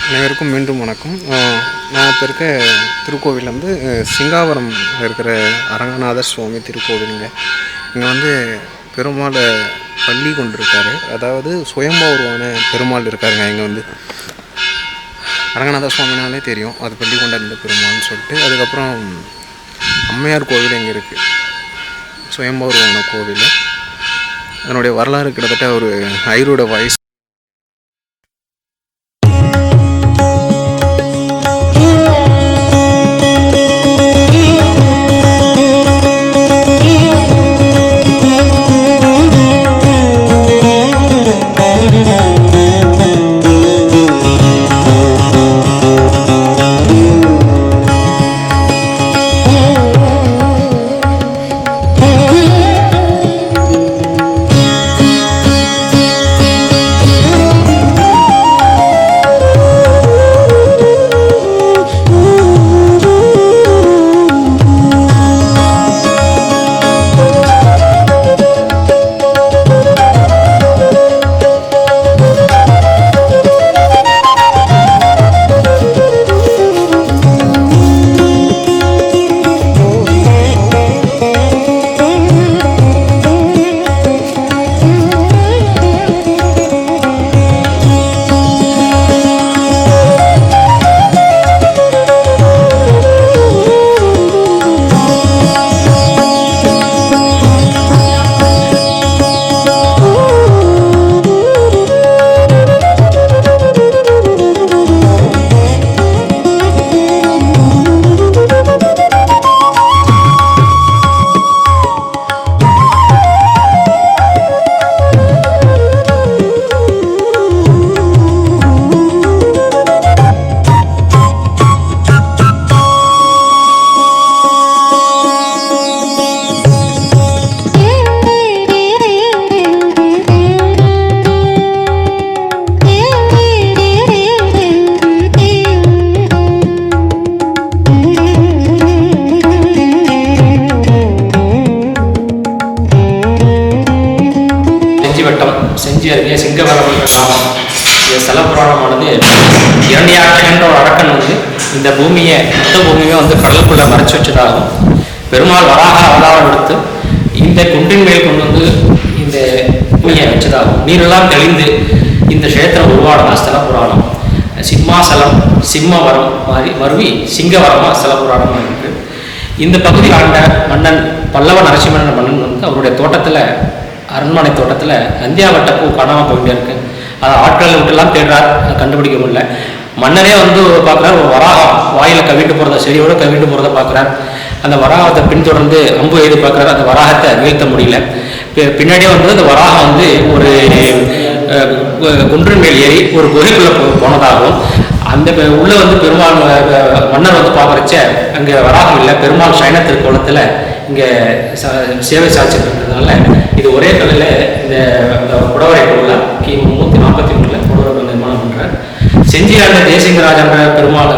அனைவருக்கும் மீண்டும் வணக்கம். நான் இப்போ இருக்க திருக்கோவில் வந்து சிங்காவரம் இருக்கிற அரங்கநாதர் சுவாமி திருக்கோவிலுங்க. இங்கே வந்து பெருமாள் பள்ளி கொண்டிருக்காரு, அதாவது சுயம்பா உருவான பெருமாள் இருக்காருங்க. இங்கே வந்து அரங்கநாதர் சுவாமினாலே தெரியும், அது பள்ளி கொண்டிருந்த பெருமாள்னு சொல்லிட்டு. அதுக்கப்புறம் அம்மையார் கோவில் இங்கே இருக்குது, சுயம்பா உருவான கோவில். அதனுடைய வரலாறு கிட்டத்தட்ட ஒரு 500 வயசு. செஞ்சி அருகே சிங்கவரம் கிராமம். இந்த ஸ்தல புராணமானது இரண்டியாட்சகன்ற ஒரு அரக்கன் வந்து இந்த பூமியை மொத்த பூமியை வந்து கடலுக்குள்ளே மறைச்சி வச்சதாகும். பெருமாள் வராக அவதாரம் எடுத்து இந்த குன்றின் மேல் கொண்டு வந்து இந்த பூமியை வச்சதாகும். நீரெல்லாம் தெளிந்து இந்த க்ஷேத்திரம் உருவானதான் ஸ்தல புராணம். சிம்மாசலம் சிம்மவரம் மருவி சிங்கவரமாக ஸ்தல புராணமாக இருக்குது. இந்த பகுதி ஆண்ட மன்னன் பல்லவ நரசிம்மன் மன்னன் வந்து அவருடைய தோட்டத்தில், அரண்மனை தோட்டத்தில் நந்தியாவட்ட பூ காணாமல் போயிட்டே இருக்கு. அதை ஆட்களை விட்டுலாம் தேடுறார், கண்டுபிடிக்க முடியல. மன்னரே வந்து பார்க்குறார், ஒரு வராகம் வாயில் கவிட்டு போகிறத, செடியோடு கவிட்டு போகிறத பார்க்குறார். அந்த வராகத்தை பின்தொடர்ந்து அம்பு எழுதி பார்க்குறாரு, அந்த வராகத்தை வீழ்த்த முடியல. பின்னாடியே வந்து அந்த வராகம் வந்து ஒரு குன்றின் மேல் ஏறி ஒரு குகைக்குள்ளே போனதாகவும், அந்த உள்ளே வந்து பெருமாள் மன்னர் வந்து பார்க்குறச்ச அங்கே வராகம் இல்லை, பெருமாள் சைன திருக்கோலத்தில் இங்கே சேவை சாட்சிக்கிறதுனால இது ஒரே கல்லில் இந்த குடவரை கோவில் கிமு 343 குடவரை நிர்மாணம் பண்ணுறார். செஞ்சியாண்ட ஜெயசிங்கராஜன்ற பெருமாள்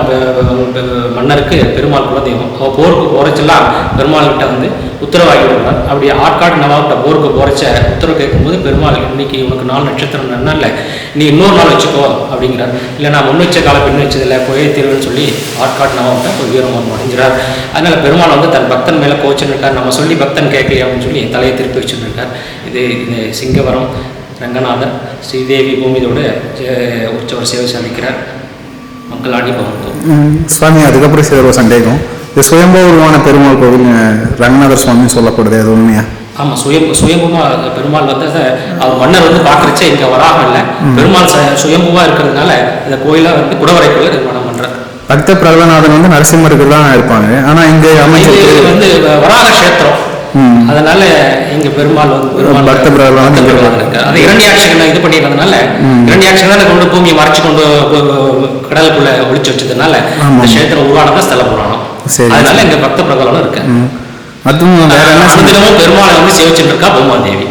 மன்னருக்கு பெருமாள் குலதெய்வம். அவள் போருக்கு போகிறச்செல்லாம் பெருமாள்கிட்ட வந்து உத்தரவாகி விடுறார். அப்படி ஆற்காடு நவாப்கிட்ட போருக்கு போகிறச்ச உத்தரவு கேட்கும்போது பெருமாள் இன்னைக்கு உனக்கு 4 நட்சத்திரம் நன்னால நீ இன்னொரு நாள் வச்சுக்கோ அப்படிங்கிறார். இல்லை நான் முன் வச்ச கால பின் வச்சதில்லை போயே தீர்வுன்னு சொல்லி ஆற்காடு நவாப்கிட்ட ஒரு வீரமரம் அடைஞ்சிறார். அதனால் பெருமாள் வந்து தன் பக்தன் மேலே கோச்சுன்னு இருக்கார். நம்ம சொல்லி பக்தன் கேட்கலையே அப்படின்னு சொல்லி தலையை திருப்பி வச்சுட்டு இருக்கார். இது இந்த சிங்கவரம் ரங்கநாதர் ஸ்ரீதேவி பூமியோட உற்சவர் சேவை சாதிக்கிறார். மக்கள் ஆடி பகவந்தோம் சுவாமி. அதுக்கப்புறம் சில ஒரு சந்தேகம், இது சுயம்பா உருவான பெருமாள் கோவில் ரங்கநாதர் சுவாமின்னு சொல்லப்படுது, அது உண்மையா? ஆமாம், சுயம்புமா பெருமாள் வந்து அவர் மன்னர் வந்து பார்க்குறச்சே இங்கே வராமல் இல்லை, பெருமாள் சுயம்புவா இருக்கிறதுனால இந்த கோயிலை வந்து குடவரைக்குள்ள நிர்மாணம் பண்ணுறார். பக்த பிரகலாநாதன் வந்து நரசிம்மருக்கு தான் இருப்பாங்க, ஆனால் இங்கே அமைச்சர் வந்து வராக கஷேத்திரம், அதனால இங்க பெருமாள் வந்து பக்த பிரகலாதன் இருக்கு. அது இரண்டியாட்சகனை இது பண்ணிடுறதுனால, இரண்டியாட்சகனை கொண்டு பூமியை மறைச்சு கொண்டு கடலுக்குள்ள ஒழிச்சு வச்சதுனால இந்த கஷேத்திரம் உருவானது ஸ்தல புராணம். அதனால இங்க பக்த பிரகலாதம் இருக்கு. அதுவும் வேற என்ன தினமும் பெருமாளை வந்து சேவிச்சுட்டு இருக்கா பூமாதேவி,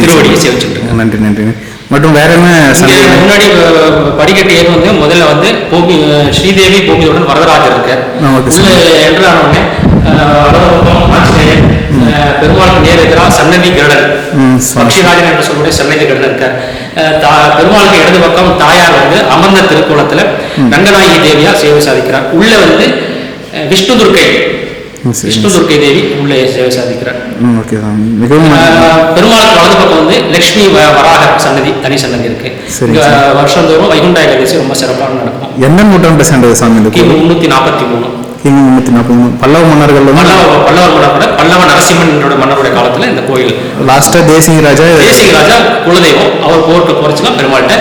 திருவடியை சேவிச்சுட்டு இருக்கா. நன்றி நன்றி. மற்றும் வேற என்ன முன்னாடி படிக்கட்டு ஏறி வந்து முதல்ல வந்து பூமி ஸ்ரீதேவி பூமியுடன் வரதராஜர் இருக்கார். உள்ள என்றானே பெருமாளுக்கு நேர் எதிராக சன்னதி கருடன், பக்ஷிராஜன் என்று சொல்லக்கூடிய சன்னதி கருடன் இருக்கார். பெருமாளுக்கு இடது பக்கம் தாயார் வந்து அமர்ந்த திருக்கோலத்துல ரங்கநாயகி தேவியா சேவை சாதிக்கிறார். உள்ள வந்து விஷ்ணு துர்க்கை தேவி உள்ளே சேவை சாதிக்கிறார். ஓகே சாமி, மிகவும் பெருமாளுக்கு வலது பக்கம் வந்து லட்சுமி வராக சன்னதி, தனி சன்னதி இருக்கு. வருஷந்தோறும் வைகுண்ட ஏகாதசி ரொம்ப சிறப்பாக நடக்கும். எந்த நூற்றாண்டு சேர்ந்தது சாமி? 343. கிமு 343. பல்லவ மன்னர்கள் பல்லவ நரசிம்மன் மன்னருடைய காலத்துல இந்த கோயில். லாஸ்டா தேசிக ராஜா குலதெய்வம் அவர் போருக்கு போறச்சுன்னா பெருமாள்கிட்ட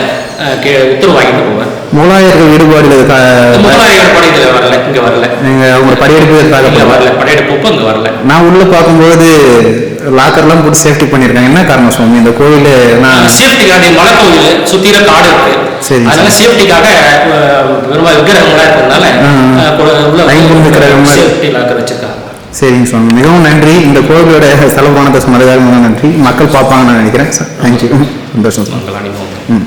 உத்தரவு வாங்கிட்டு போவார். மூலாயர்கள் ஈடுபாடு இதுல வரல, இங்க வரல. நீங்க அவங்க படையெடுப்பு வரல, படையெடுப்பு இங்க வரல. நான் உள்ள பார்க்கும்போது லாக்கர்லாம் போட்டு சேஃப்டி பண்ணிருக்காங்க. என்ன காரணம் சுவாமி? இந்த கோயில் சேஃப்டிக்காக மலை கோயில் சுத்திர காடு இருக்கு. சரி, அதனால சேஃப்டிக்காக பெருமாள் விக்கிரகங்களா இருக்கிறதுனால சேஃப்டி லாக்கர் வச்சிருக்காங்க. சரிங்க சுவாமி, மிகவும் நன்றி. இந்த கோவிலோட செலவானதை சொன்னதுக்காக மிகவும் நன்றி. மக்கள் பார்ப்பாங்கன்னு நான் நினைக்கிறேன். தேங்க்யூ. சந்தோஷம். மக்கள் அனுபவம்.